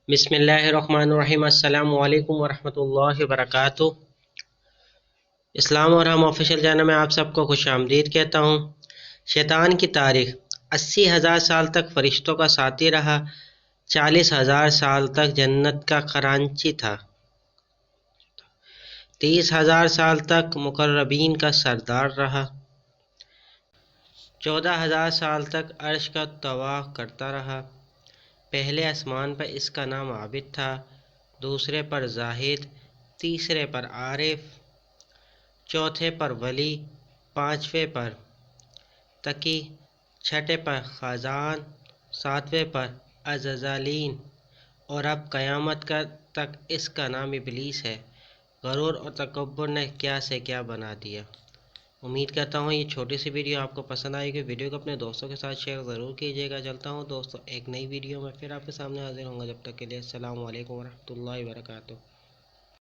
بسم اللہ الرحمن الرحیم۔ السلام علیکم ورحمۃ اللہ وبرکاتہ۔ اسلام اور ہم آفیشیل چینل میں آپ سب کو خوش آمدید کہتا ہوں۔ شیطان کی تاریخ 80,000 سال تک فرشتوں کا ساتھی رہا، 40,000 سال تک جنت کا خزانچی تھا، 30,000 سال تک مقربین کا سردار رہا، 14,000 سال تک عرش کا طواف کرتا رہا۔ پہلے آسمان پر اس کا نام عابد تھا، دوسرے پر زاہد، تیسرے پر عارف، چوتھے پر ولی، پانچویں پر تقی، چھٹے پر خازان، ساتویں پر عزازیل، اور اب قیامت تک اس کا نام ابلیس ہے۔ غرور اور تکبر نے کیا سے کیا بنا دیا۔ امید کرتا ہوں یہ چھوٹی سی ویڈیو آپ کو پسند آئے گی۔ ویڈیو کو اپنے دوستوں کے ساتھ شیئر ضرور کیجیے گا۔ چلتا ہوں دوستوں، ایک نئی ویڈیو میں پھر آپ کے سامنے حاضر ہوں گا۔ جب تک کے لیے السلام علیکم ورحمۃ اللہ وبرکاتہ۔